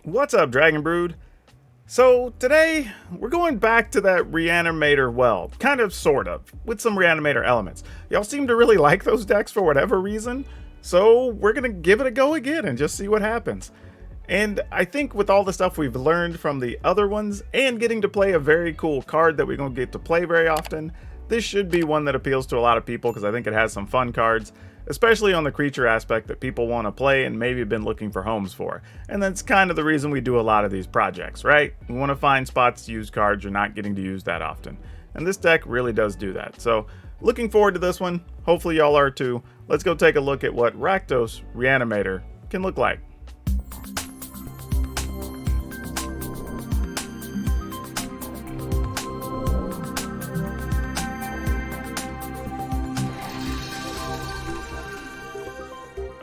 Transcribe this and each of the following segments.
What's up, Dragon Brood? So today we're going back to that Reanimator well, kind of, sort of, with some Reanimator elements. Y'all seem to really like those decks for whatever reason, so we're gonna give it a go again and just see what happens. And I think with all the stuff we've learned from the other ones, and getting to play a very cool card that we don't get to play very often, this should be one that appeals to a lot of people because I think it has some fun cards, especially on the creature aspect that people want to play and maybe have been looking for homes for. And that's kind of the reason we do a lot of these projects, right? We want to find spots to use cards you're not getting to use that often. And this deck really does do that. So looking forward to this one. Hopefully y'all are too. Let's go take a look at what Rakdos Reanimator can look like.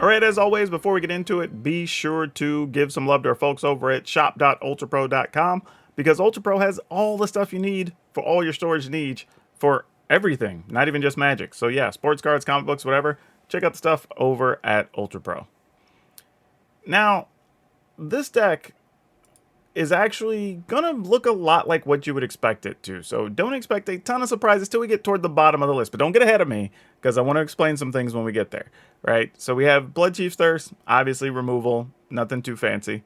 Alright, as always, before we get into it, be sure to give some love to our folks over at shop.ultrapro.com because UltraPro has all the stuff you need for all your storage needs for everything, not even just Magic. So yeah, sports cards, comic books, whatever, check out the stuff over at UltraPro. Now, this deck is actually gonna look a lot like what you would expect it to. So don't expect a ton of surprises till we get toward the bottom of the list. But don't get ahead of me, because I want to explain some things when we get there. Right? So we have Bloodchief's Thirst, obviously removal, nothing too fancy.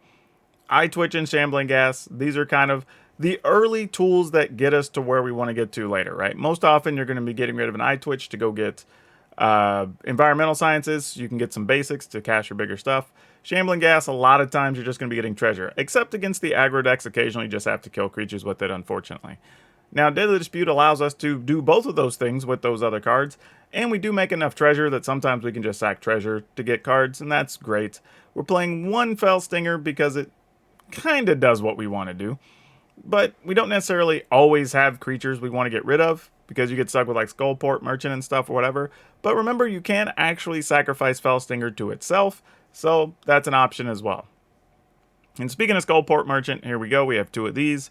Eye Twitch and Shambling Gas, these are kind of the early tools that get us to where we want to get to later, right? Most often you're going to be getting rid of an Eye Twitch to go get environmental sciences. You can get some basics to cash your bigger stuff. Shambling Gas, a lot of times you're just going to be getting treasure, except against the aggro decks. Occasionally you just have to kill creatures with it, unfortunately. Now, Deadly Dispute allows us to do both of those things with those other cards, and we do make enough treasure that sometimes we can just sack treasure to get cards, and that's great. We're playing one Fell Stinger because it kind of does what we want to do, but we don't necessarily always have creatures we want to get rid of, because you get stuck with like Skullport, Merchant, and stuff or whatever. But remember, you can actually sacrifice Fell Stinger to itself, so that's an option as well. And speaking of Skullport Merchant, here we go. We have two of these.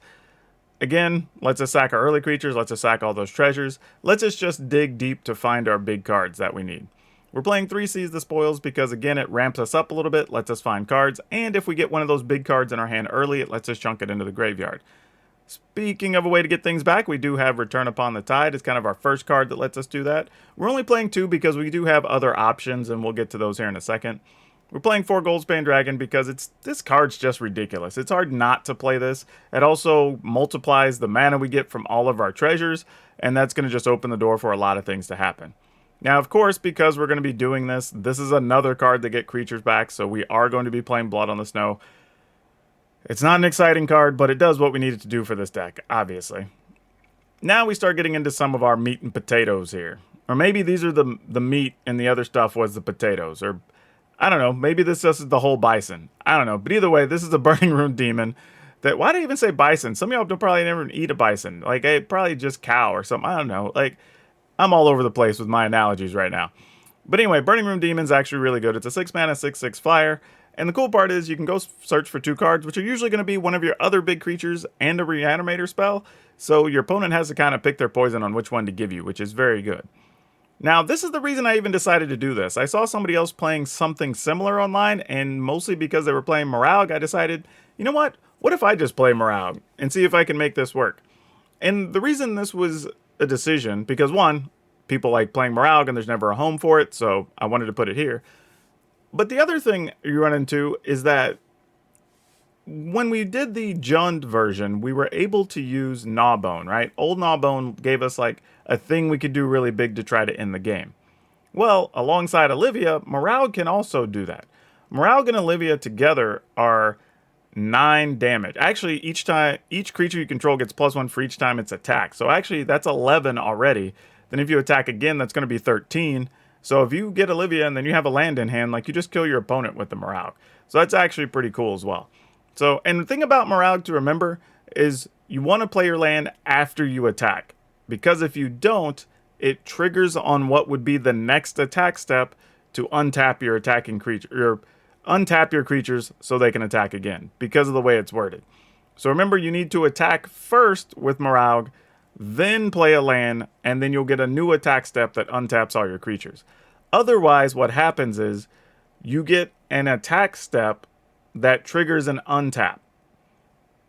Again, lets us sack our early creatures, lets us sack all those treasures, lets us just dig deep to find our big cards that we need. We're playing 3 Seize the Spoils because, again, it ramps us up a little bit, lets us find cards, and if we get one of those big cards in our hand early, it lets us chunk it into the graveyard. Speaking of a way to get things back, we do have Return Upon the Tide. It's kind of our first card that lets us do that. We're only playing 2 because we do have other options, and we'll get to those here in a second. We're playing 4 Goldspan Dragon because this card's just ridiculous. It's hard not to play this. It also multiplies the mana we get from all of our treasures, and that's going to just open the door for a lot of things to happen. Now, of course, because we're going to be doing this is another card that get creatures back, so we are going to be playing Blood on the Snow. It's not an exciting card, but it does what we need it to do for this deck, obviously. Now we start getting into some of our meat and potatoes here. Or maybe these are the meat and the other stuff was the potatoes, or I don't know, maybe this is the whole bison. I don't know, but either way, this is a Burning Rune Demon. Why do I even say bison? Some of y'all don't probably never eat a bison. Like, probably just cow or something. I don't know. Like, I'm all over the place with my analogies right now. But anyway, Burning Rune Demon's actually really good. It's a 6 mana, 6/6 flyer. And the cool part is you can go search for 2 cards, which are usually going to be one of your other big creatures and a Reanimator spell. So your opponent has to kind of pick their poison on which one to give you, which is very good. Now, this is the reason I even decided to do this. I saw somebody else playing something similar online, and mostly because they were playing Moralg, I decided, you know what? What if I just play Moralg and see if I can make this work? And the reason this was a decision, because one, people like playing Moralg and there's never a home for it, so I wanted to put it here. But the other thing you run into is that when we did the Jund version, we were able to use Gnawbone, right? Old Gnawbone gave us like a thing we could do really big to try to end the game. Well, alongside Olivia, Moralg can also do that. Moralg and Olivia together are 9 damage. Actually, each creature you control gets +1 for each time it's attacked. So actually, that's 11 already. Then if you attack again, that's going to be 13. So if you get Olivia and then you have a land in hand, like, you just kill your opponent with the Moralg. So that's actually pretty cool as well. So, and the thing about Moralg to remember is you want to play your land after you attack. Because if you don't, it triggers on what would be the next attack step to untap your attacking creature, or untap your creatures so they can attack again, because of the way it's worded. So remember, you need to attack first with Moralg, then play a land, and then you'll get a new attack step that untaps all your creatures. Otherwise, what happens is you get an attack step that triggers an untap.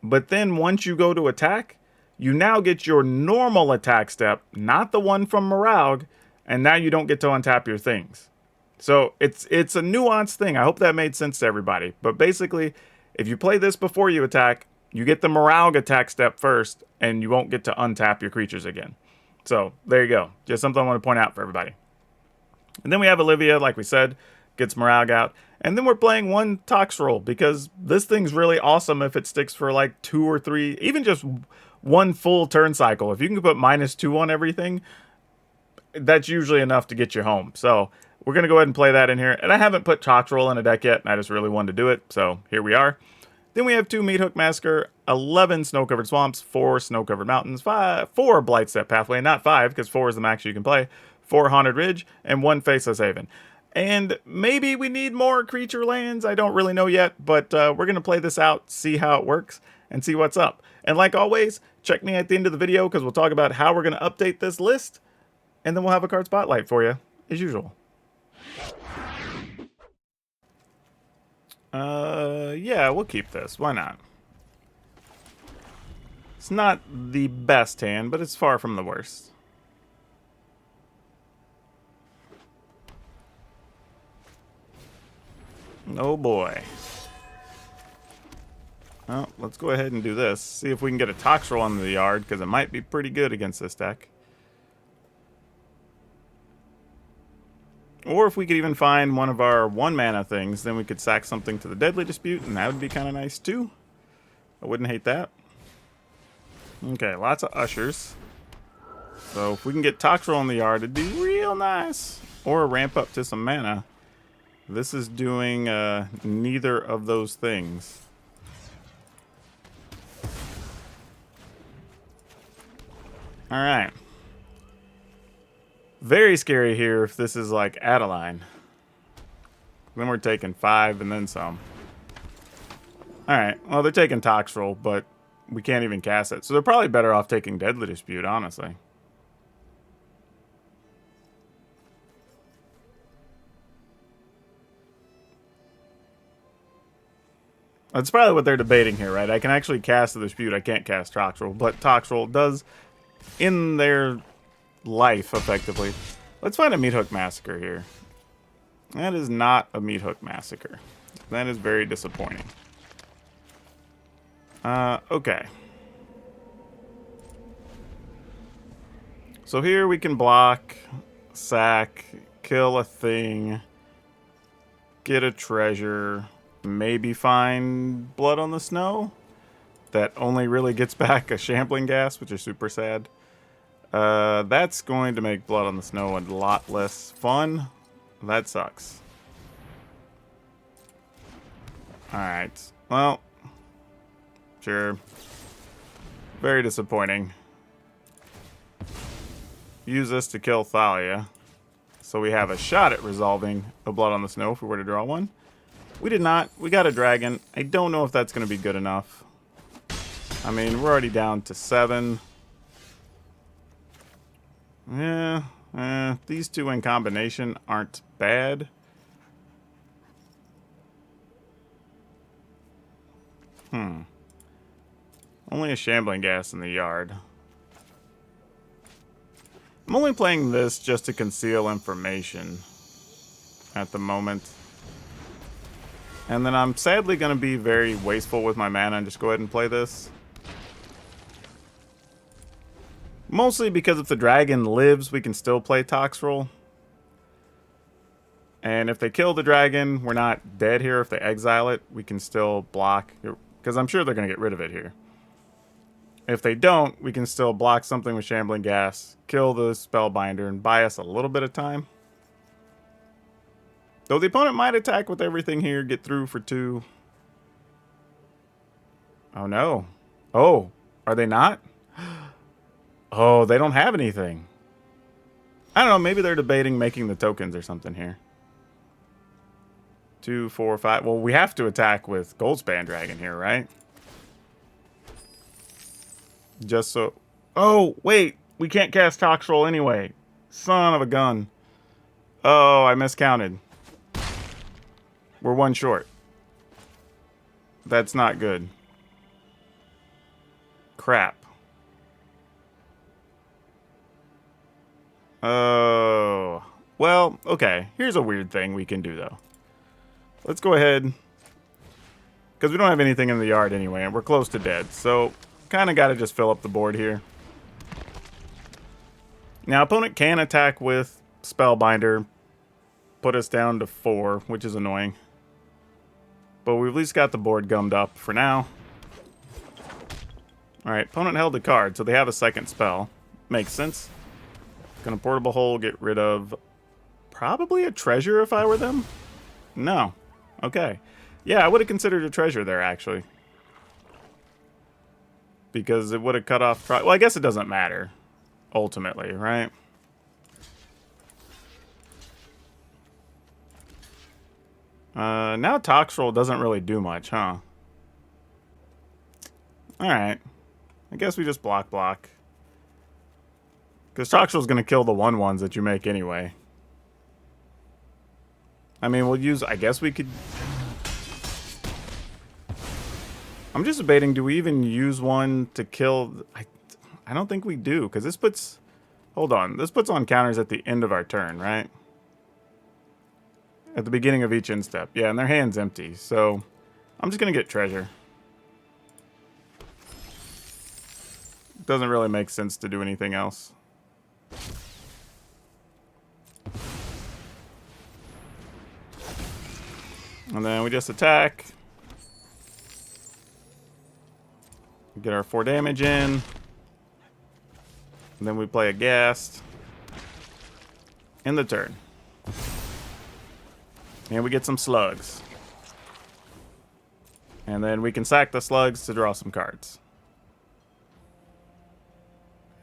But then once you go to attack, you now get your normal attack step, not the one from Morag, and now you don't get to untap your things. So it's a nuanced thing. I hope that made sense to everybody. But basically, if you play this before you attack, you get the Morag attack step first, and you won't get to untap your creatures again. So there you go. Just something I want to point out for everybody. And then we have Olivia, like we said, gets Morag out. And then we're playing one Toxtrol because this thing's really awesome if it sticks for like 2 or 3, even just one full turn cycle. If you can put -2 on everything, that's usually enough to get you home. So we're going to go ahead and play that in here. And I haven't put Toxtrol in a deck yet, and I just really wanted to do it. So here we are. Then we have 2 Meathook Massacre, 11 Snow-Covered Swamps, 4 Snow-Covered Mountains, 4 Blightstep Pathway, not 5, because 4 is the max you can play, 4 Haunted Ridge, and 1 Faceless Haven. And maybe we need more creature lands. I don't really know yet, but we're going to play this out, see how it works, and see what's up. And like always, check me at the end of the video, because we'll talk about how we're going to update this list, and then we'll have a card spotlight for you, as usual. Yeah, we'll keep this. Why not? It's not the best hand, but it's far from the worst. Oh boy. Well, let's go ahead and do this. See if we can get a Toxtrol on the yard, because it might be pretty good against this deck. Or if we could even find one of our 1-mana things, then we could sack something to the Deadly Dispute, and that would be kind of nice too. I wouldn't hate that. Okay, lots of Ushers. So if we can get Toxtrol in the yard, it'd be real nice. Or a ramp up to some mana. This is doing neither of those things. Alright. Very scary here if this is like Adeline. Then we're taking 5 and then some. Alright, well they're taking Toxtrol, but we can't even cast it. So they're probably better off taking Deadly Dispute, honestly. That's probably what they're debating here, right? I can actually cast the Dispute. I can't cast Toxtrol, but Toxtrol does in their life, effectively. Let's find a Meathook Massacre here. That is not a Meathook Massacre. That is very disappointing. Okay. So here we can block, sack, kill a thing, get a treasure, maybe find Blood on the Snow. That only really gets back a Shambling Gas, which is super sad. That's going to make Blood on the Snow a lot less fun. That sucks. Alright. Well. Sure. Very disappointing. Use this to kill Thalia. So we have a shot at resolving a Blood on the Snow if we were to draw one. We did not. We got a dragon. I don't know if that's going to be good enough. I mean, we're already down to 7. Yeah, these 2 in combination aren't bad. Only a Shambling Gas in the yard. I'm only playing this just to conceal information at the moment. And then I'm sadly going to be very wasteful with my mana and just go ahead and play this. Mostly because if the dragon lives, we can still play Toxtrol. And if they kill the dragon, we're not dead here. If they exile it, we can still block. Because I'm sure they're going to get rid of it here. If they don't, we can still block something with Shambling Gas, kill the Spellbinder, and buy us a little bit of time. Though the opponent might attack with everything here, get through for 2. Oh no. Oh, are they not? Oh, they don't have anything. I don't know, maybe they're debating making the tokens or something here. 2, 4, 5. Well, we have to attack with Goldspan Dragon here, right? Just so... Oh, wait. We can't cast Toxtrol anyway. Son of a gun. Oh, I miscounted. We're 1 short. That's not good. Crap. Oh. Well, okay. Here's a weird thing we can do, though. Let's go ahead. Because we don't have anything in the yard anyway, and we're close to dead. So, kind of got to just fill up the board here. Now, opponent can attack with Spellbinder. Put us down to 4, which is annoying. But we've at least got the board gummed up for now. Alright, opponent held a card, so they have a second spell. Makes sense. Gonna Portable Hole, get rid of probably a treasure if I were them? No. Okay. Yeah, I would have considered a treasure there, actually. Because it would have cut off... Well, I guess it doesn't matter. Ultimately, right? Now Toxtrol doesn't really do much, huh? Alright. I guess we just block. Because Toxtrol's going to kill the 1/1s that you make anyway. I mean, we'll use... I guess we could... I'm just debating, do we even use one to kill... I don't think we do, because this puts... Hold on. This puts on counters at the end of our turn, right? At the beginning of each end step. Yeah, and their hand's empty, so... I'm just going to get treasure. Doesn't really make sense to do anything else. And then we just attack. Get our 4 damage in. And then we play a Ghast. End the turn. And we get some slugs. And then we can sack the slugs to draw some cards.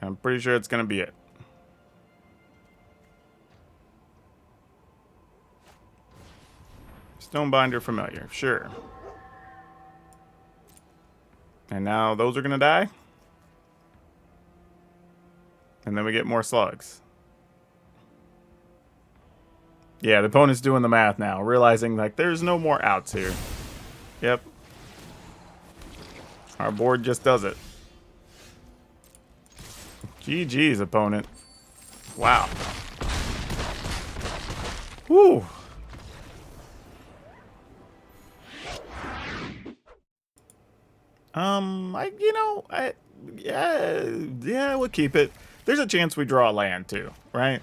I'm pretty sure it's going to be it. Stonebinder Familiar, sure. And now those are going to die. And then we get more slugs. Yeah, the opponent's doing the math now, realizing like there's no more outs here. Yep. Our board just does it. GG's, opponent. Wow. Woo. Yeah, we'll keep it. There's a chance we draw a land too, right?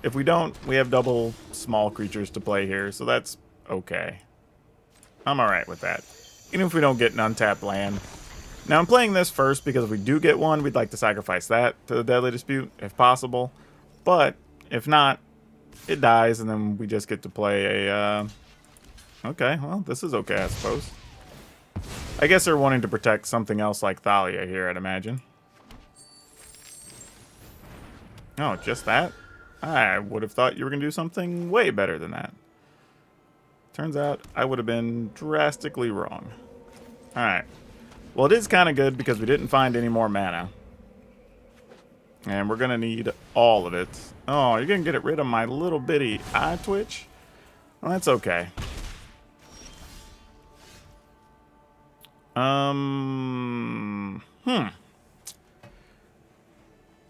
If we don't, we have double small creatures to play here, so that's okay. I'm alright with that. Even if we don't get an untapped land. Now, I'm playing this first because if we do get one, we'd like to sacrifice that to the Deadly Dispute, if possible. But, if not, it dies, and then we just get to play a... Okay, well, this is okay, I suppose. I guess they're wanting to protect something else like Thalia here, I'd imagine. Oh, just that? I would have thought you were going to do something way better than that. Turns out I would have been drastically wrong. Alright. Well, it is kind of good because we didn't find any more mana. And we're going to need all of it. Oh, you're going to get rid of my little bitty eye twitch? Well, that's okay.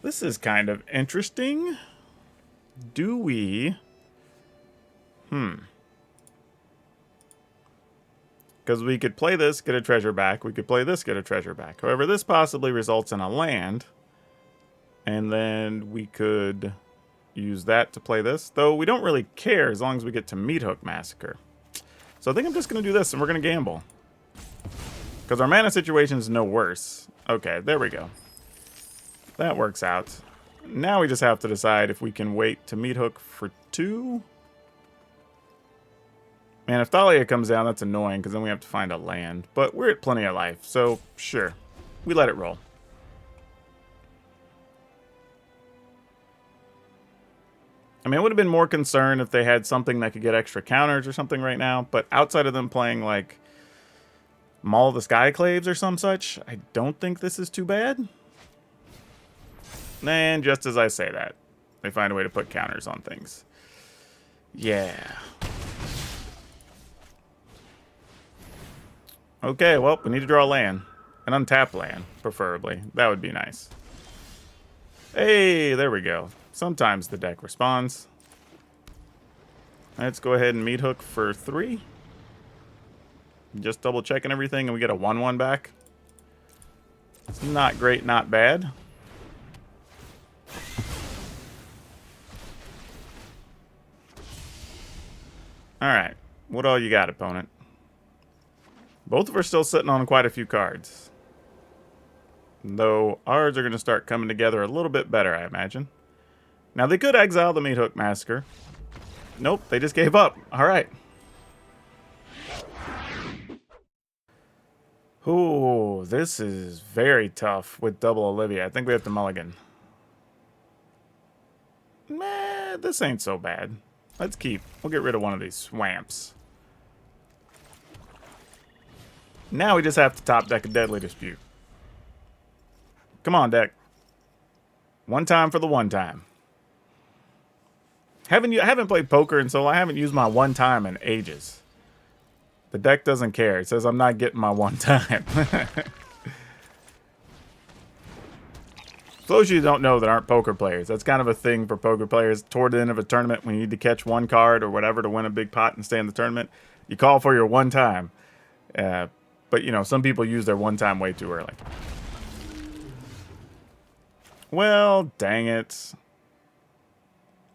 This is kind of interesting. Do we... Because we could play this, get a treasure back. We could play this, get a treasure back. However, this possibly results in a land. And then we could use that to play this. Though we don't really care as long as we get to Meathook Massacre. So I think I'm just going to do this and we're going to gamble. Because our mana situation is no worse. Okay, there we go. That works out. Now we just have to decide if we can wait to Meathook for 2. Man, if Thalia comes down, that's annoying, because then we have to find a land. But we're at plenty of life, so sure. We let it roll. I mean, I would have been more concerned if they had something that could get extra counters or something right now. But outside of them playing, like, Maul of the Skyclaves or some such, I don't think this is too bad. And just as I say that, they find a way to put counters on things. Yeah. Okay, well, we need to draw land. An untapped land, preferably. That would be nice. Hey, there we go. Sometimes the deck responds. Let's go ahead and meat hook for 3. Just double checking everything and we get a 1/1 back. It's not great, not bad. Alright, what all you got, opponent? Both of us still sitting on quite a few cards. Though ours are going to start coming together a little bit better, I imagine. Now, they could exile the Meat Hook Massacre. Nope, they just gave up. Alright. Ooh, this is very tough with double Olivia. I think we have to mulligan. Meh, this ain't so bad. Let's keep. We'll get rid of one of these swamps. Now we just have to top deck a Deadly Dispute. Come on, deck. One time for the one time. I haven't played poker, and so I haven't used my one time in ages. The deck doesn't care. It says I'm not getting my one time. For those of you who don't know that aren't poker players, that's kind of a thing for poker players. Toward the end of a tournament, when you need to catch one card or whatever to win a big pot and stay in the tournament, you call for your one time. But, you know, some people use their one time way too early. Well, dang it.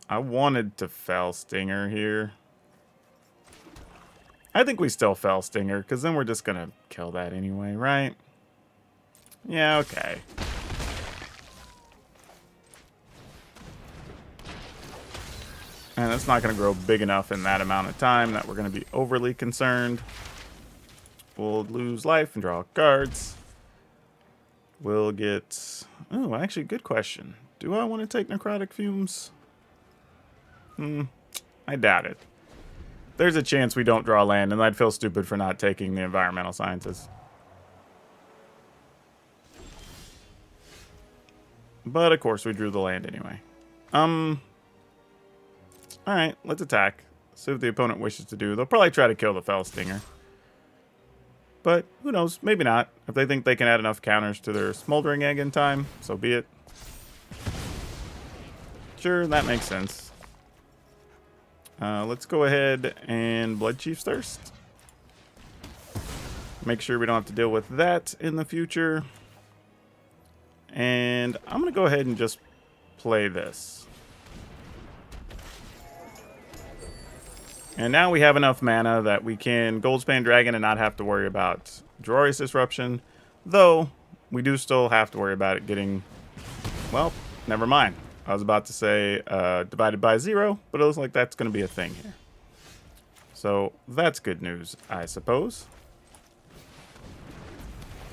I wanted to Fell Stinger here. I think we still Fell Stinger, because then we're just going to kill that anyway, right? Yeah, okay. And it's not going to grow big enough in that amount of time that we're going to be overly concerned. We'll lose life and draw cards. We'll get... Oh, actually, good question. Do I want to take Necrotic Fumes? I doubt it. There's a chance we don't draw land, and I'd feel stupid for not taking the Environmental Sciences. But, of course, we drew the land anyway. Alright, let's attack. See what the opponent wishes to do. They'll probably try to kill the Fell Stinger. But, who knows? Maybe not. If they think they can add enough counters to their Smoldering Egg in time, so be it. Sure, that makes sense. Let's go ahead and Blood Chief's Thirst. Make sure we don't have to deal with that in the future. And I'm going to go ahead and just play this. And now we have enough mana that we can Goldspan Dragon and not have to worry about Azorius Disruption. Though, we do still have to worry about it getting... Well, never mind. I was about to say divided by 0, but it looks like that's going to be a thing here. So, that's good news, I suppose.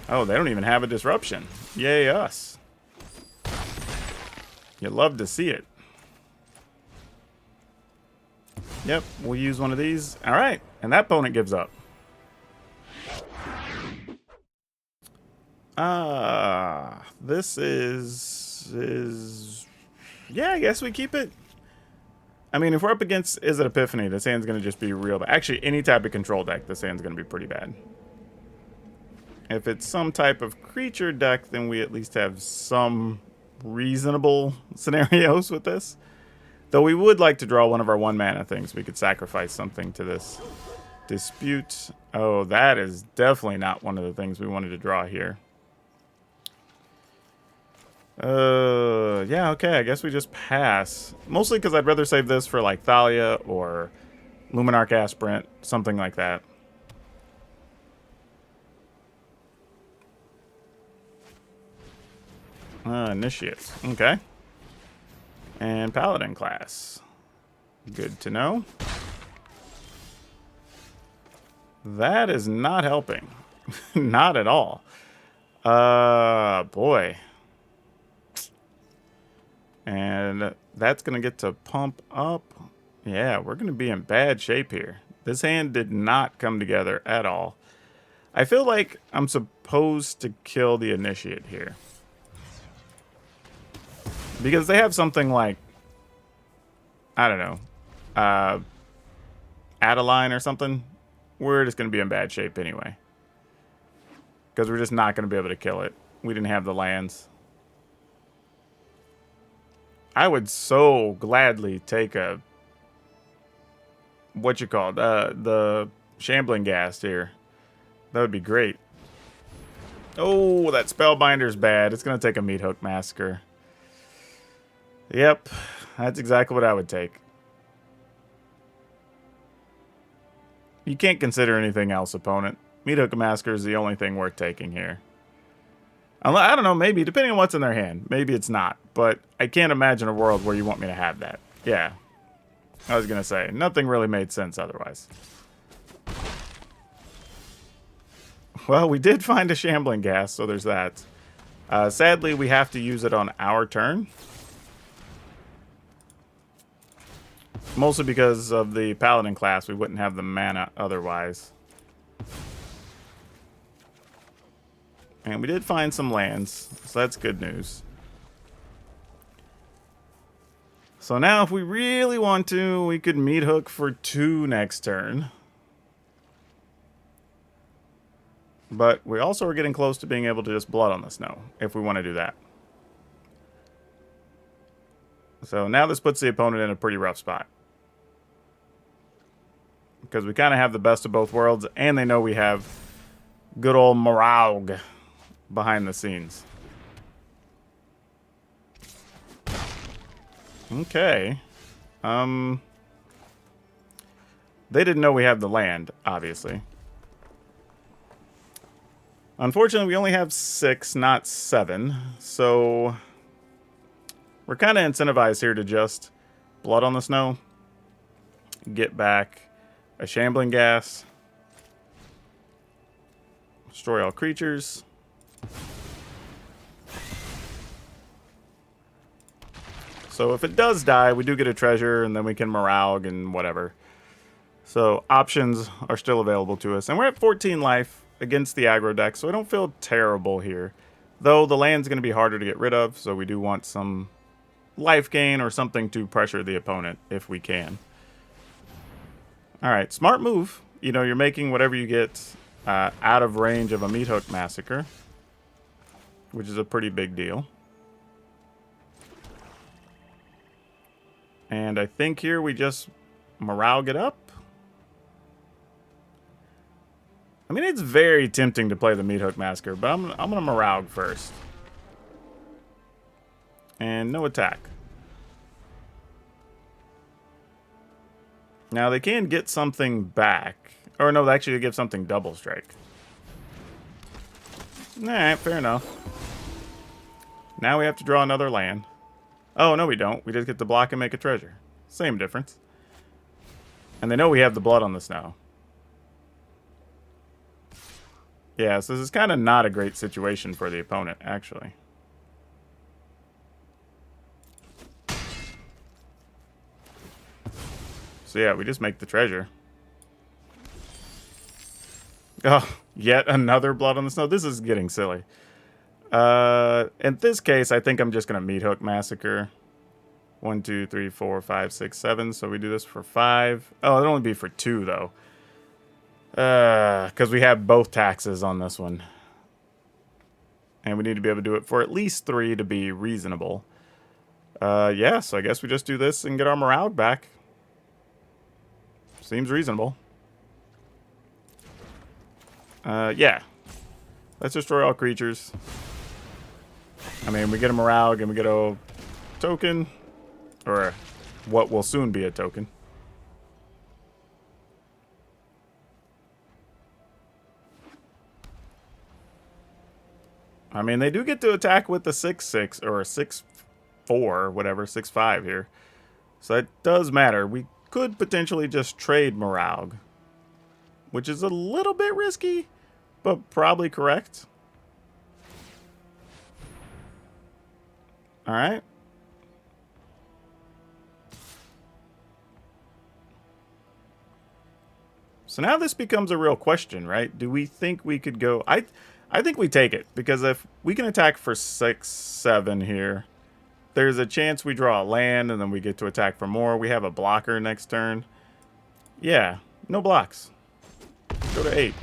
Oh, they don't even have a Disruption. Yay, us. You love to see it. Yep, we'll use one of these. All right, and that opponent gives up. This is... Yeah, I guess we keep it. I mean, if we're up against Izzet Epiphany, this hand's going to just be real bad. Actually, any type of control deck, this hand's going to be pretty bad. If it's some type of creature deck, then we at least have some reasonable scenarios with this. Though we would like to draw one of our 1-mana things. We could sacrifice something to this dispute. Oh, that is definitely not one of the things we wanted to draw here. Yeah, okay, I guess we just pass. Mostly because I'd rather save this for, like, Thalia or Luminarch Aspirant, something like that. Initiates. Okay. And Paladin class. Good to know. That is not helping. Not at all. Boy. And that's going to get to pump up. Yeah, we're going to be in bad shape here. This hand did not come together at all. I feel like I'm supposed to kill the Initiate here. Because they have something like, I don't know, Adeline or something. We're just going to be in bad shape anyway. Because we're just not going to be able to kill it. We didn't have the lands. I would so gladly take a... What you call it? The Shambling Ghast here. That would be great. Oh, that Spellbinder's bad. It's going to take a Meat Hook Massacre. Yep. That's exactly what I would take. You can't consider anything else, opponent. Meat Hook Massacre is the only thing worth taking here. I don't know, maybe, depending on what's in their hand. Maybe it's not, but I can't imagine a world where you want me to have that. Yeah. I was going to say, nothing really made sense otherwise. Well, we did find a Shambling Ghast, so there's that. Sadly, we have to use it on our turn. Mostly because of the Paladin class, we wouldn't have the mana otherwise. And we did find some lands, so that's good news. So now if we really want to, we could Meat Hook for 2 next turn. But we also are getting close to being able to just Blood on the Snow, if we want to do that. So now this puts the opponent in a pretty rough spot. Because we kind of have the best of both worlds, and they know we have good old Morag behind the scenes. Okay. They didn't know we have the land, obviously. Unfortunately, we only have 6, not 7. So we're kind of incentivized here to just Blood on the Snow. Get back a Shambling Ghast. Destroy all creatures. So if it does die, we do get a treasure, and then we can Morag and whatever. So options are still available to us. And we're at 14 life against the aggro deck, so I don't feel terrible here. Though the land's going to be harder to get rid of, so we do want some life gain or something to pressure the opponent if we can. Alright, smart move. You know, you're making whatever you get out of range of a Meat Hook Massacre, which is a pretty big deal. And I think here we just Morag it up. I mean, it's very tempting to play the Meat Hook Massacre, but I'm going to Morag first. And no attack. Now, they can get something back. Or no, actually they give something double strike. Alright, fair enough. Now we have to draw another land. Oh, no we don't. We just get to block and make a treasure. Same difference. And they know we have the Blood on the Snow. Yeah, so this is kind of not a great situation for the opponent, actually. So yeah, we just make the treasure. Oh, yet another Blood on the Snow. This is getting silly. In this case, I think I'm just going to Meat Hook Massacre. 1, 2, 3, 4, 5, 6, 7. So we do this for 5. Oh, it'll only be for 2, though. Because we have both taxes on this one. And we need to be able to do it for at least 3 to be reasonable. Yeah, so I guess we just do this and get our morale back. Seems reasonable. Yeah. Let's destroy all creatures. I mean, we get a morale and we get a token. Or what will soon be a token. I mean, they do get to attack with the 6/6 or a 6/4, whatever, 6/5 here. So that does matter. We could potentially just trade Morag, which is a little bit risky, but probably correct. All right. So now this becomes a real question, right? Do we think we could go... I think we take it, because if we can attack for 6/7 here, there's a chance we draw a land, and then we get to attack for more. We have a blocker next turn. Yeah, no blocks. Go to 8.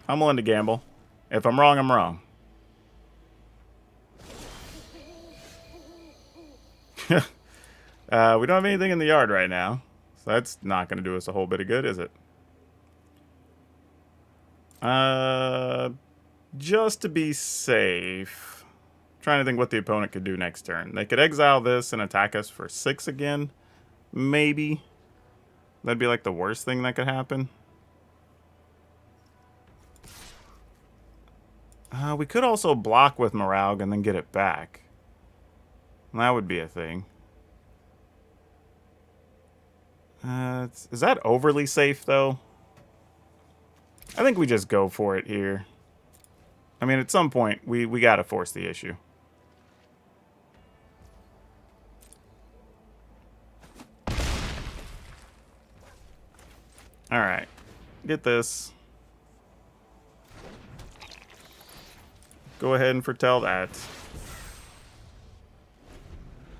I'm willing to gamble. If I'm wrong, I'm wrong. We don't have anything in the yard right now. So that's not going to do us a whole bit of good, is it? Just to be safe. Trying to think what the opponent could do next turn. They could exile this and attack us for 6 again. Maybe. That'd be like the worst thing that could happen. We could also block with Moralg and then get it back. That would be a thing. Is that overly safe, though? I think we just go for it here. I mean, at some point, we gotta force the issue. Alright. Get this. Go ahead and foretell that.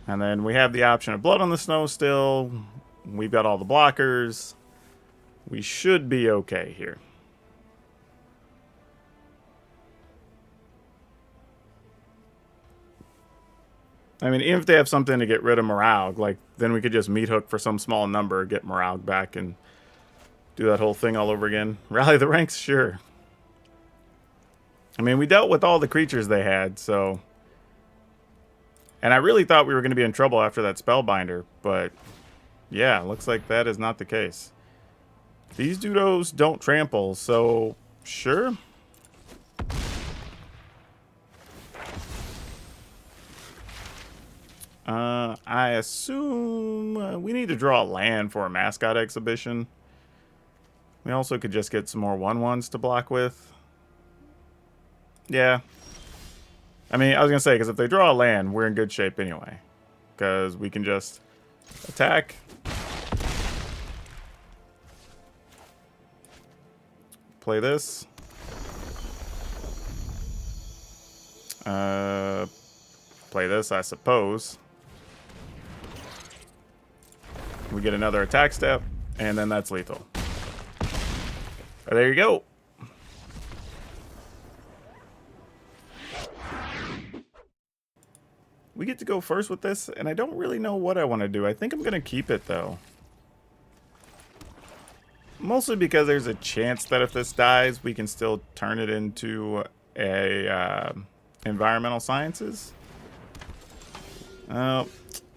And then we have the option of Blood on the Snow still. We've got all the blockers. We should be okay here. I mean, even if they have something to get rid of Moralg, like, then we could just meat hook for some small number, get Moralg back, and do that whole thing all over again. Rally the ranks, sure. I mean, we dealt with all the creatures they had, so... And I really thought we were going to be in trouble after that Spellbinder, but... Yeah, looks like that is not the case. These dudos don't trample, so... Sure. I assume we need to draw a land for a mascot exhibition. We also could just get some more 1/1s to block with. Yeah. I mean, I was going to say, because if they draw a land, we're in good shape anyway. Because we can just attack. Play this. Play this, I suppose. We get another attack step, and then that's lethal. There you go. We get to go first with this, and I don't really know what I want to do. I think I'm going to keep it, though. Mostly because there's a chance that if this dies, we can still turn it into a environmental sciences. Though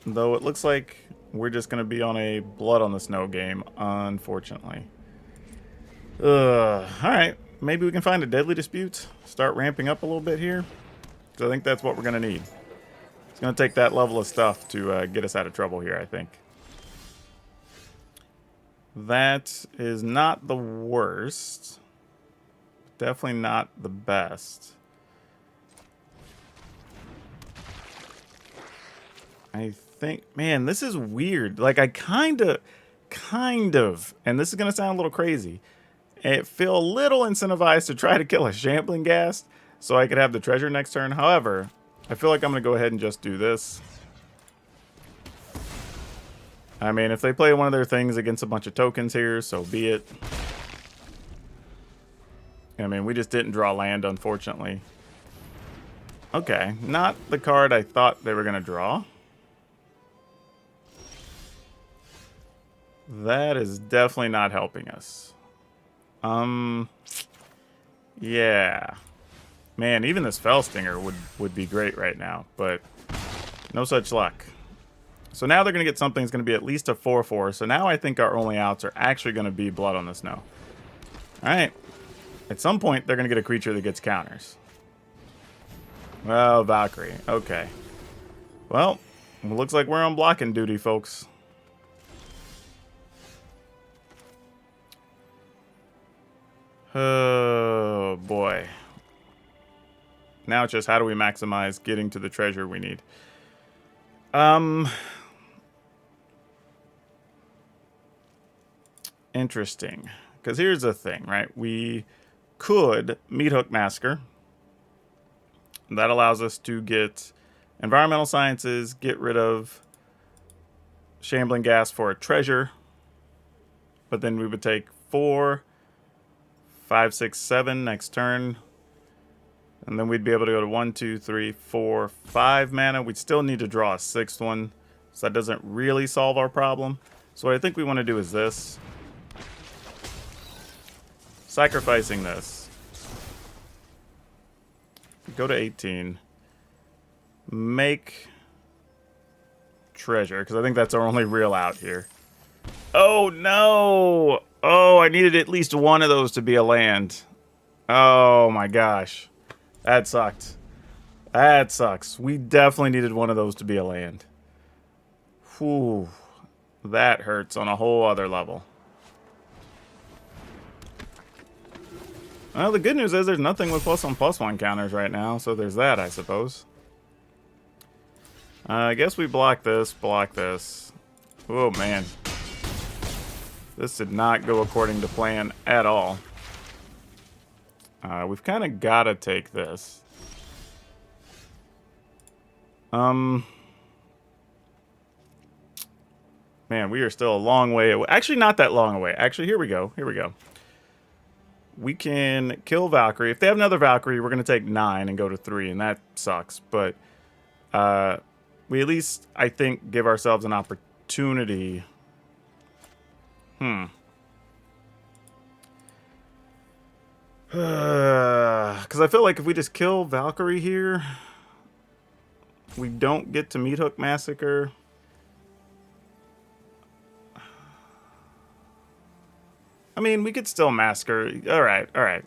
it looks like we're just going to be on a Blood on the Snow game, unfortunately. Alright, maybe we can find a Deadly Dispute. Start ramping up a little bit here. Because I think that's what we're going to need. It's going to take that level of stuff to get us out of trouble here, I think. That is not the worst. Definitely not the best. I think, man, this is weird. Like, I kind of, and this is going to sound a little crazy, I feel a little incentivized to try to kill a Shambling Ghast so I could have the treasure next turn. However, I feel like I'm going to go ahead and just do this. I mean, if they play one of their things against a bunch of tokens here, so be it. I mean, we just didn't draw land, unfortunately. Okay, not the card I thought they were going to draw. That is definitely not helping us. Yeah. Man, even this Fellstinger would be great right now, but no such luck. So now they're going to get something that's going to be at least a 4/4. So now I think our only outs are actually going to be Blood on the Snow. Alright. At some point, they're going to get a creature that gets counters. Well, Valkyrie. Okay. Well, looks like we're on blocking duty, folks. Oh, boy. Now it's just how do we maximize getting to the treasure we need. Interesting. Because here's the thing, right? We could Meat Hook Massacre. That allows us to get environmental sciences, get rid of Shambling Ghast for a treasure. But then we would take 4, 5, 6, 7 next turn. And then we'd be able to go to 1, 2, 3, 4, 5 mana. We'd still need to draw a 6th one. So that doesn't really solve our problem. So what I think we want to do is this. Sacrificing this. Go to 18. Make treasure, because I think that's our only real out here. Oh, no! Oh, I needed at least one of those to be a land. Oh, my gosh. That sucked. That sucks. We definitely needed one of those to be a land. Whew. That hurts on a whole other level. Well, the good news is there's nothing with +1/+1 counters right now, so there's that, I suppose. I guess we block this, block this. Oh, man. This did not go according to plan at all. We've kind of got to take this. Man, we are still a long way away. Actually, not that long away. Actually, here we go. Here we go. We can kill Valkyrie. If they have another Valkyrie, we're going to take 9 and go to 3, and that sucks. But we at least, I think, give ourselves an opportunity. Because I feel like if we just kill Valkyrie here, we don't get to Meathook Massacre. I mean, we could still massacre. Alright, alright.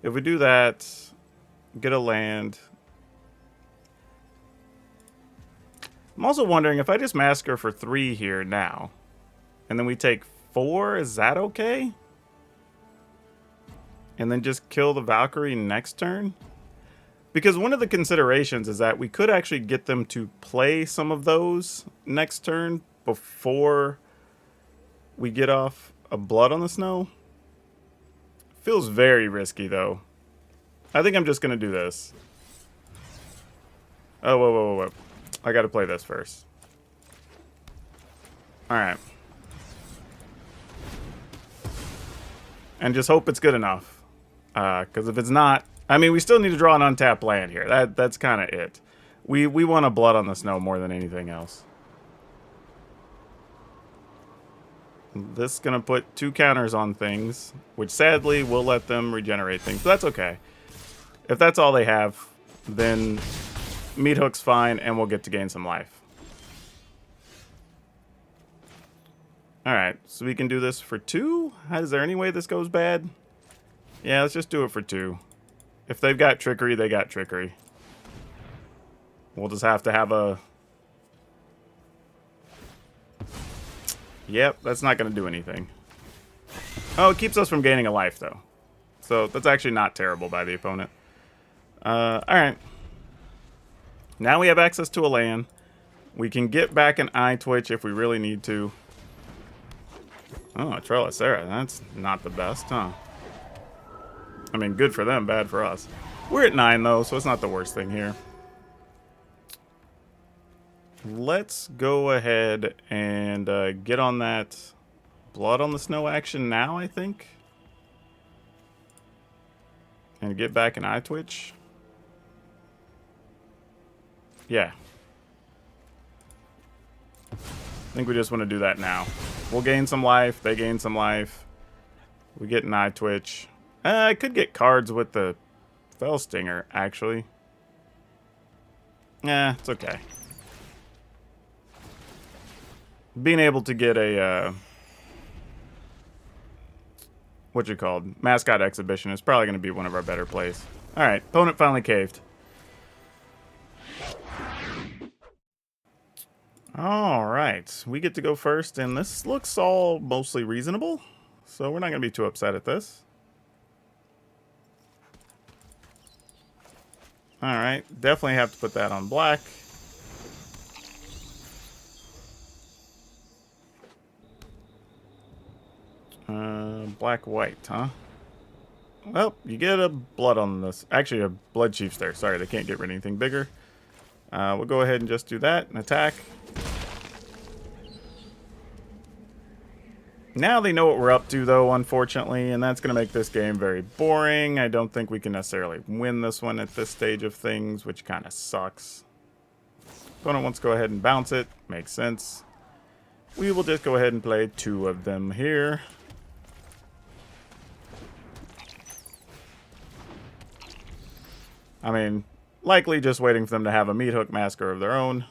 If we do that, get a land. I'm also wondering if I just massacre for 3 here now, and then we take 4, is that okay? And then just kill the Valkyrie next turn? Because one of the considerations is that we could actually get them to play some of those next turn before we get off a Blood on the Snow. Feels very risky, though. I think I'm just going to do this. Oh, whoa, whoa, whoa, whoa. I got to play this first. Alright. And just hope it's good enough. Because if it's not... I mean, we still need to draw an untapped land here. That's kind of it. We want a Blood on the Snow more than anything else. This is going to put 2 counters on things, which sadly will let them regenerate things. But that's okay. If that's all they have, then Meathook's fine, and we'll get to gain some life. Alright, so we can do this for 2? Is there any way this goes bad? Yeah, let's just do it for 2. If they've got Trickery, they got Trickery. We'll just have to have a... Yep, that's not going to do anything. Oh, it keeps us from gaining a life, though. So that's actually not terrible by the opponent. Alright. Now we have access to a land. We can get back an Eye Twitch if we really need to. Oh, a Trellisera. That's not the best, huh? I mean, good for them, bad for us. We're at 9, though, so it's not the worst thing here. Let's go ahead and get on that Blood on the Snow action now, I think. And get back an Eye Twitch. Yeah. I think we just want to do that now. We'll gain some life. They gain some life. We get an Eye Twitch. I could get cards with the Fell Stinger, actually. Yeah, it's okay. Being able to get a, Mascot Exhibition is probably going to be one of our better plays. Alright, opponent finally caved. Alright, we get to go first, and this looks all mostly reasonable, so we're not going to be too upset at this. Alright, definitely have to put that on black. Black-white, huh? Well, you get a Blood on this. Actually, a Blood Chief's there. Sorry, they can't get rid of anything bigger. We'll go ahead and just do that and attack. Now they know what we're up to, though, unfortunately, and that's going to make this game very boring. I don't think we can necessarily win this one at this stage of things, which kind of sucks. Opponent wants to go ahead and bounce it. Makes sense. We will just go ahead and play 2 of them here. I mean, likely just waiting for them to have a Meat Hook Masker of their own.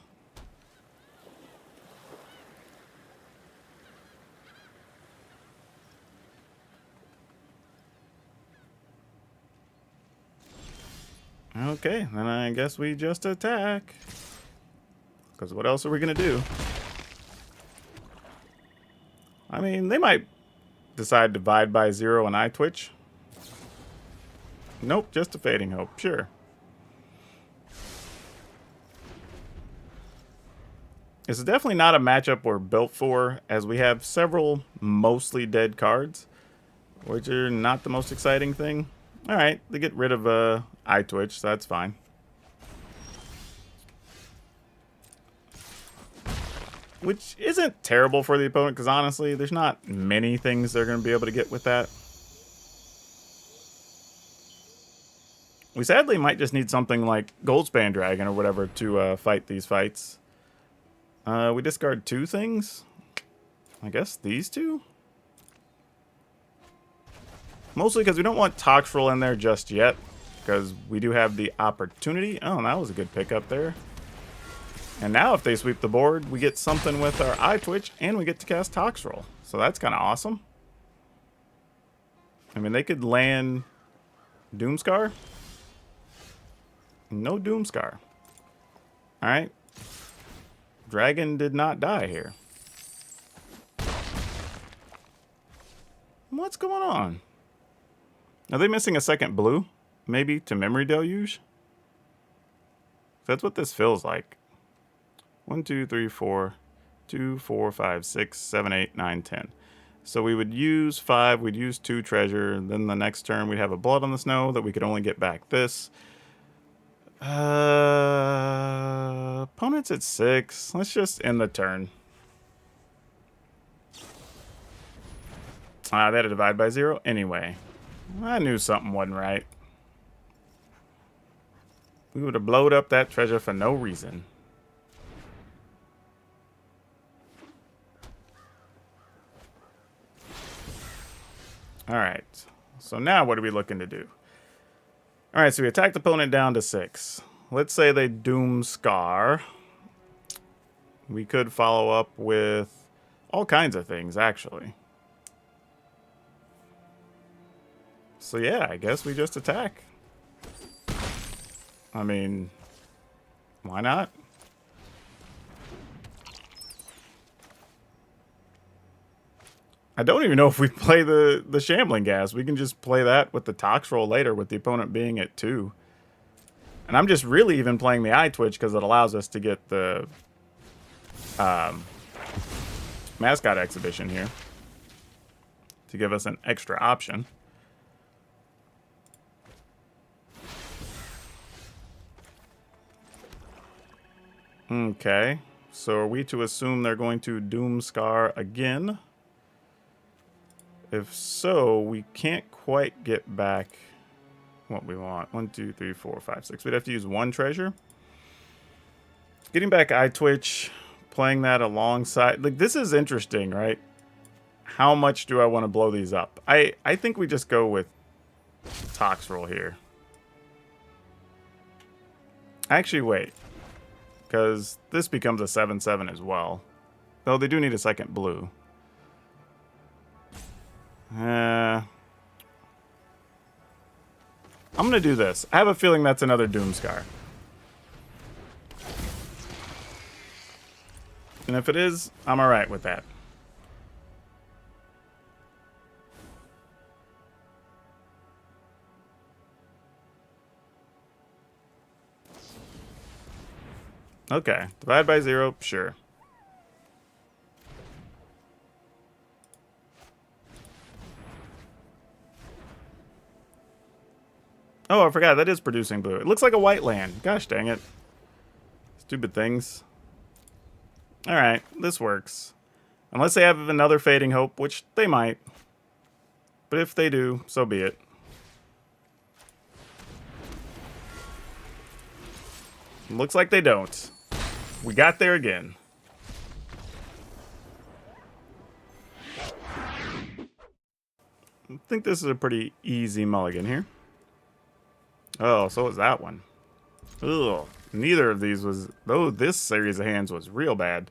Okay, then I guess we just attack. Because what else are we going to do? I mean, they might decide to divide by 0 and I twitch. Nope, just a Fading Hope, sure. This is definitely not a matchup we're built for, as we have several mostly dead cards, which are not the most exciting thing. Alright, they get rid of eye twitch, so that's fine. Which isn't terrible for the opponent, because honestly, there's not many things they're going to be able to get with that. We sadly might just need something like Goldspan Dragon or whatever to fight these fights. We discard 2 things. I guess these 2? Mostly because we don't want Toxtrol in there just yet, because we do have the opportunity. Oh, that was a good pickup there. And now if they sweep the board, we get something with our Eye Twitch, and we get to cast Toxtrol. So that's kind of awesome. I mean, they could land Doomscar. No Doomscar. Alright. Dragon did not die here. What's going on? Are they missing a second blue? Maybe to Memory Deluge? That's what this feels like. 1, 2, 3, 4. 2, 4, 5, 6, 7, 8, 9, 10. So we would use 5, we'd use 2 treasure, and then the next turn we'd have a Blood on the Snow that we could only get back this. Opponent's at 6. Let's just end the turn. They had to divide by 0 anyway. I knew something wasn't right. We would have blowed up that treasure for no reason. Alright. So now what are we looking to do? Alright, so we attack the opponent down to 6. Let's say they Doomscar. We could follow up with all kinds of things, actually. So yeah, I guess we just attack. I mean, why not? I don't even know if we play the Shambling Gas. We can just play that with the Toxtrol later with the opponent being at 2. And I'm just really even playing the Eye Twitch because it allows us to get the Mascot Exhibition here to give us an extra option. Okay, so are we to assume they're going to Doomscar again? If so, we can't quite get back what we want. 1, 2, 3, 4, 5, 6. We'd have to use 1 treasure. Getting back Eye Twitch, playing that alongside. Like, this is interesting, right? How much do I want to blow these up? I think we just go with Toxtrol here. Actually, wait. Because this becomes a 7/7 as well. Though they do need a second blue. I'm going to do this. I have a feeling that's another Doomscar. And if it is, I'm alright with that. Okay, divide by 0, sure. Oh, I forgot, that is producing blue. It looks like a white land. Gosh dang it. Stupid things. Alright, this works. Unless they have another Fading Hope, which they might. But if they do, so be it. Looks like they don't. We got there again. I think this is a pretty easy mulligan here. Oh, so was that one. Ugh. Neither of these was... Though this series of hands was real bad.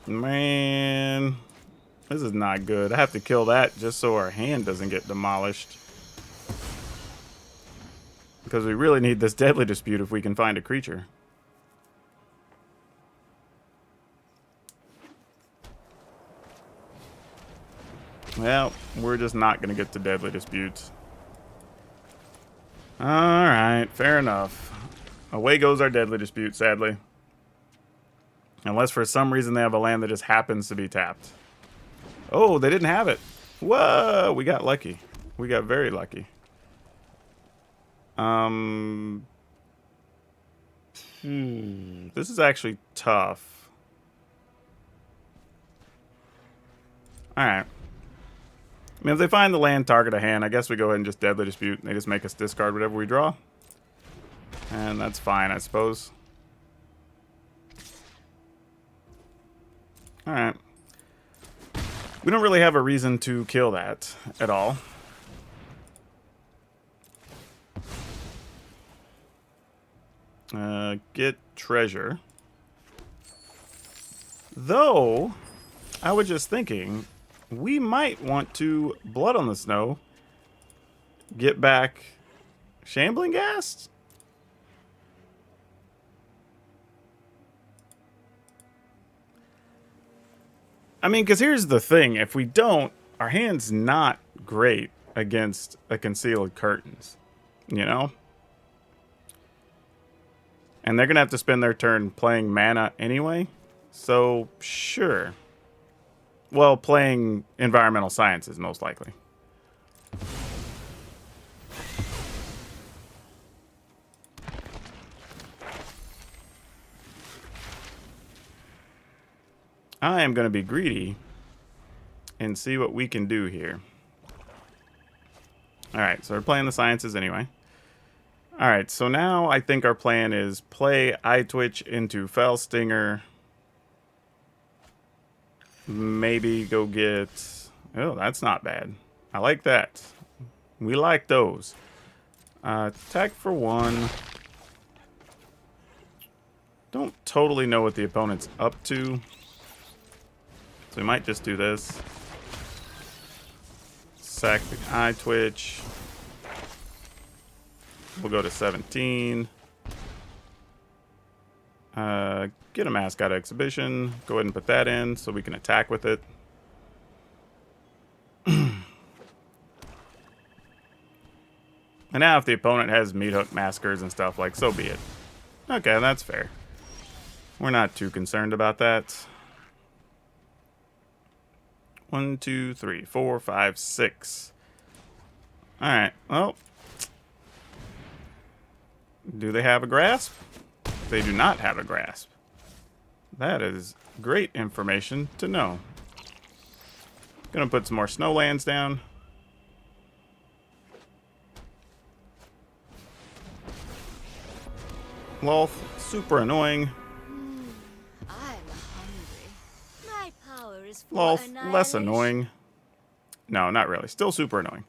Man... This is not good. I have to kill that just so our hand doesn't get demolished. Because we really need this Deadly Dispute if we can find a creature. Well, we're just not going to get to Deadly Disputes. Alright, fair enough. Away goes our Deadly Dispute, sadly. Unless for some reason they have a land that just happens to be tapped. Oh, they didn't have it. Whoa, we got lucky. We got very lucky. This is actually tough. Alright. I mean, if they find the land, target a hand, I guess we go ahead and just Deadly Dispute. They just make us discard whatever we draw. And that's fine, I suppose. Alright. We don't really have a reason to kill that at all. Get treasure. Though, I was just thinking, we might want to Blood on the Snow. Get back Shambling Ghast? I mean, because here's the thing. If we don't, our hand's not great against a Concealed Curtains. You know? And they're going to have to spend their turn playing mana anyway. So, sure. Well, playing Environmental Sciences, most likely. I am going to be greedy and see what we can do here. Alright, so we're playing the Sciences anyway. Alright, so now I think our plan is play Eye Twitch into Fell Stinger. Maybe go get... Oh, that's not bad. I like that. We like those. Attack for 1. Don't totally know what the opponent's up to. So we might just do this. Sack the Eye Twitch. We'll go to 17. Get a Mascot Exhibition. Go ahead and put that in so we can attack with it. And now if the opponent has Meat Hook Maskers and stuff, like, so be it. Okay, that's fair. We're not too concerned about that. 1, 2, 3, 4, 5, 6. Alright, well. Do they have a grasp? They do not have a grasp. That is great information to know. Gonna put some more snowlands down. Lolth, super annoying. I'm hungry. My power is for Lolth, less annoying. No, not really. Still super annoying.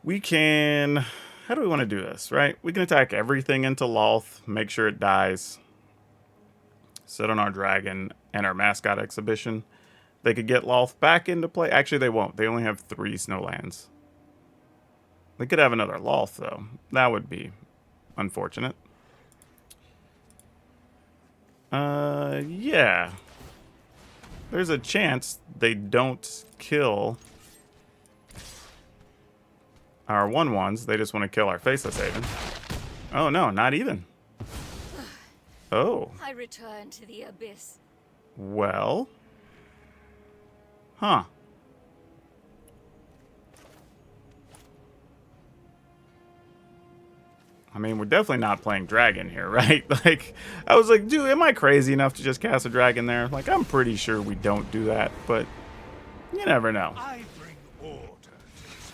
We can... How do we want to do this, right? We can attack everything into Lolth, make sure it dies. Sit on our dragon and our Mascot Exhibition. They could get Lolth back into play. Actually, they won't. They only have 3 snowlands. They could have another Lolth, though. That would be unfortunate. Yeah. There's a chance they don't kill our 1/1s. They just want to kill our Faceless Haven. Oh, no, not even. Oh. I return to the abyss. Well. Huh. I mean, we're definitely not playing dragon here, right? Like, I was like, dude, am I crazy enough to just cast a dragon there? Like, I'm pretty sure we don't do that, but you never know. I bring order to this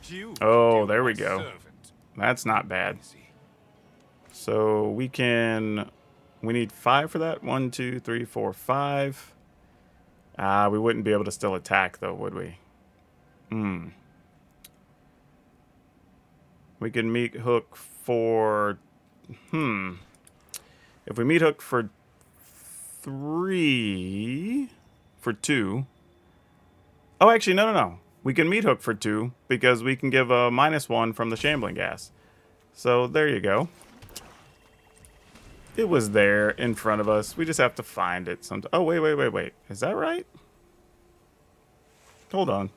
broken world. Oh, there we go. That's not bad. So we need 5 for that. 1, 2, 3, 4, 5. We wouldn't be able to still attack though, would we? We can meet Hook for if we meet Hook for 2. Oh, actually, no. We can meet Hook for 2 because we can give a -1 from the Shambling Gas. So there you go. It was there in front of us. We just have to find it sometime. Oh, wait. Is that right? Hold on.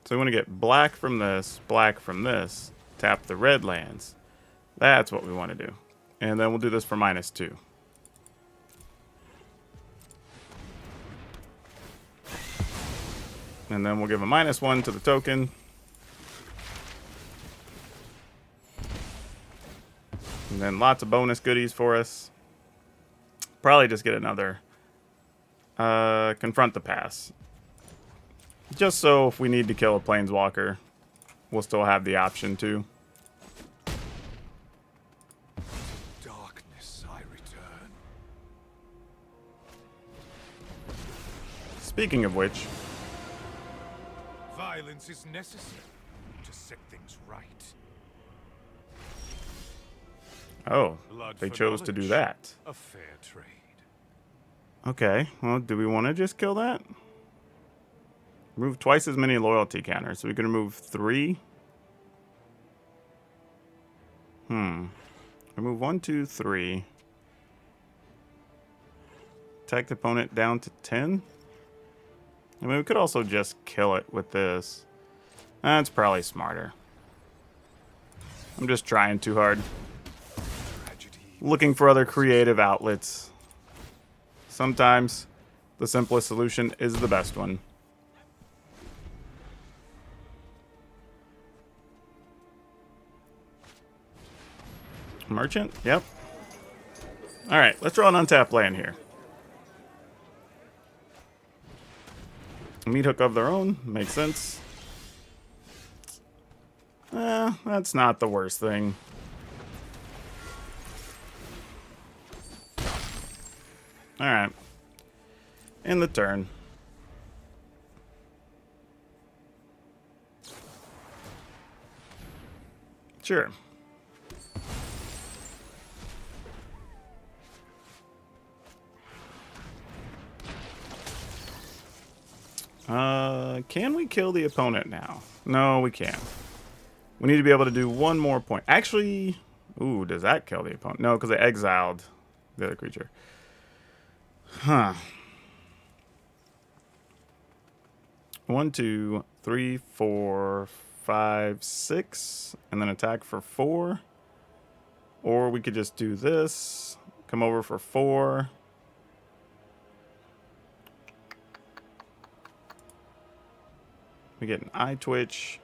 So we want to get black from this, tap the red lands. That's what we want to do. And then we'll do this for -2. And then we'll give a -1 to the token. And then lots of bonus goodies for us. Probably just get another Confront the Pass. Just so if we need to kill a Planeswalker, we'll still have the option to. Darkness I return. Speaking of which, Violence is necessary to set things right. oh, Blood they for chose to do knowledge. that. A fair trade. Okay, well, do we want to just kill that? Remove twice as many loyalty counters, so we can remove 3. Remove 1, 2, 3. Attack the opponent down to 10. I mean, we could also just kill it with this. That's probably smarter. I'm just trying too hard. Tragedy. Looking for other creative outlets. Sometimes the simplest solution is the best one. Merchant? Yep. Alright, let's draw an untapped land here. Meat Hook of their own. Makes sense. That's not the worst thing. Alright. In the turn. Sure. Can we kill the opponent now? No, we can't. We need to be able to do one more point. Actually, ooh, does that kill the opponent? No, because they exiled the other creature. Huh. 1, 2, 3, 4, 5, 6, and then attack for 4. Or we could just do this, come over for 4. We get an eye twitch.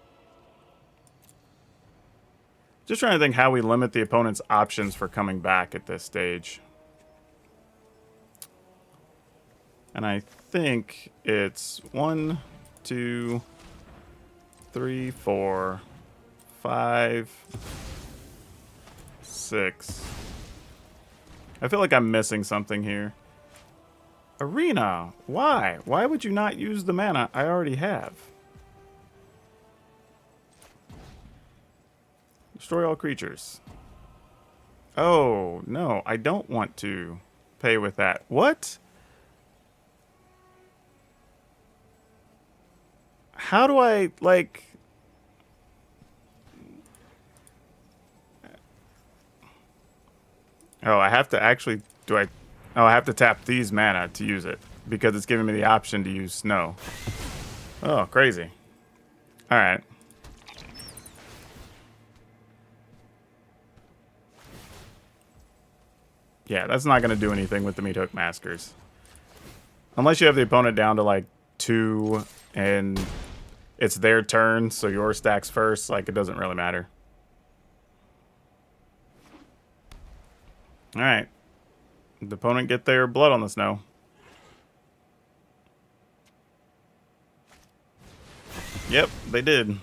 Just trying to think how we limit the opponent's options for coming back at this stage. And I think it's 1, 2, 3, 4, 5, 6. I feel like I'm missing something here. Arena, why? Why would you not use the mana I already have? Destroy all creatures. Oh, no, I don't want to pay with that. What? How do I, like... Oh, I have to actually... Do I... Oh, I have to tap these mana to use it. Because it's giving me the option to use snow. Oh, crazy. Alright. Yeah, that's not going to do anything with the Meat Hook Maskers. Unless you have the opponent down to like 2 and it's their turn, so your stacks first. Like, it doesn't really matter. All right. The opponent get their blood on the snow. Yep, they did.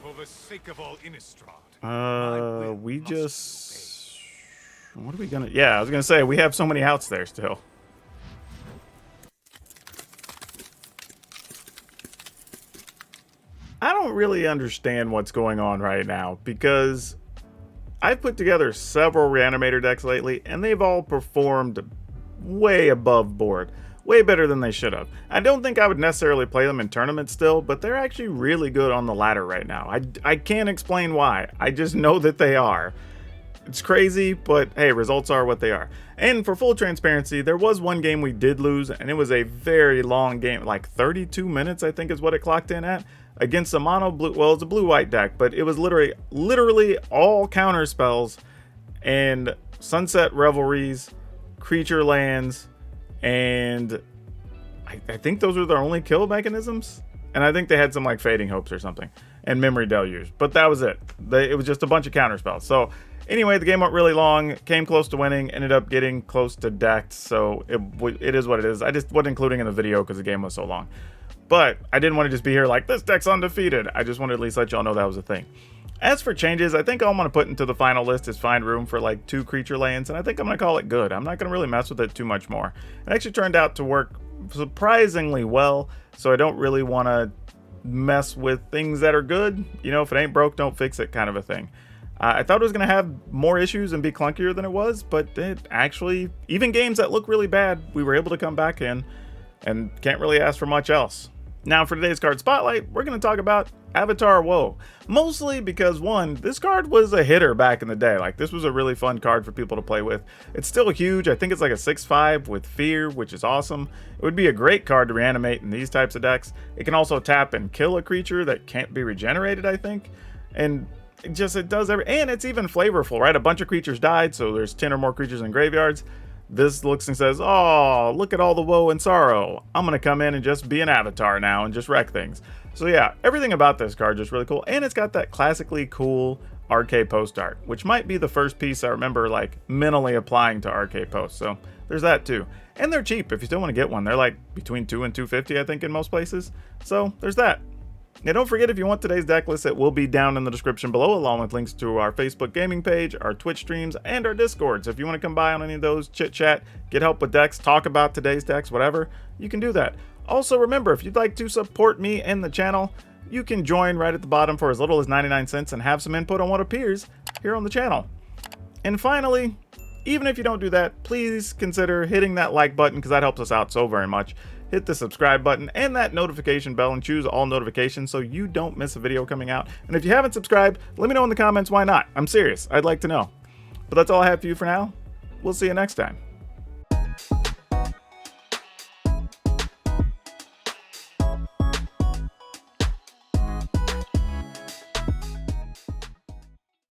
For the sake of all Innistrad. We just... What are we gonna... Yeah, I was gonna say, we have so many outs there still. I don't really understand what's going on right now, because I've put together several Reanimator decks lately, and they've all performed way above board. Way better than they should have. I don't think I would necessarily play them in tournaments still, but they're actually really good on the ladder right now. I can't explain why. I just know that they are. It's crazy, but hey, results are what they are. And for full transparency, there was one game we did lose, and it was a very long game, like 32 minutes, I think is what it clocked in at, against a mono blue, well, it's a blue-white deck, but it was literally all counter spells and Sunset Revelries, creature lands, and I think those were their only kill mechanisms. And I think they had some like Fading Hopes or something, and Memory Deluge, but that was it. It was just a bunch of counter spells. So anyway, the game went really long, came close to winning, ended up getting close to decked, so it is what it is. I just wasn't including in the video because the game was so long. But I didn't want to just be here like, this deck's undefeated. I just wanted to at least let y'all know that was a thing. As for changes, I think all I'm going to put into the final list is find room for like 2 creature lands, and I think I'm going to call it good. I'm not going to really mess with it too much more. It actually turned out to work surprisingly well, so I don't really want to mess with things that are good. You know, if it ain't broke, don't fix it kind of a thing. I thought it was going to have more issues and be clunkier than it was, but it actually, even games that look really bad, we were able to come back in, and can't really ask for much else. Now for today's card spotlight, we're going to talk about Avatar Woe. Mostly because, one, this card was a hitter back in the day. Like, this was a really fun card for people to play with. It's still huge. I think it's like a 6/5 with Fear, which is awesome. It would be a great card to reanimate in these types of decks. It can also tap and kill a creature that can't be regenerated, I think. And it does and it's even flavorful, right? A bunch of creatures died, so there's 10 or more creatures in graveyards. This looks and says, oh, look at all the woe and sorrow. I'm going to come in and just be an avatar now and just wreck things. So yeah, everything about this card is just really cool. And it's got that classically cool RK post art, which might be the first piece I remember like mentally applying to RK post. So there's that too. And they're cheap if you still want to get one. They're like between $2 and $2.50, I think, in most places. So there's that. Now, don't forget, if you want today's deck list, it will be down in the description below, along with links to our Facebook gaming page, our Twitch streams, and our Discord. So if you want to come by on any of those, chit-chat, get help with decks, talk about today's decks, whatever, you can do that. Also, remember, if you'd like to support me and the channel, you can join right at the bottom for as little as 99 cents and have some input on what appears here on the channel. And finally, even if you don't do that, please consider hitting that like button, because that helps us out so very much. Hit the subscribe button and that notification bell and choose all notifications so you don't miss a video coming out. And if you haven't subscribed, let me know in the comments why not. I'm serious. I'd like to know. But that's all I have for you for now. We'll see you next time.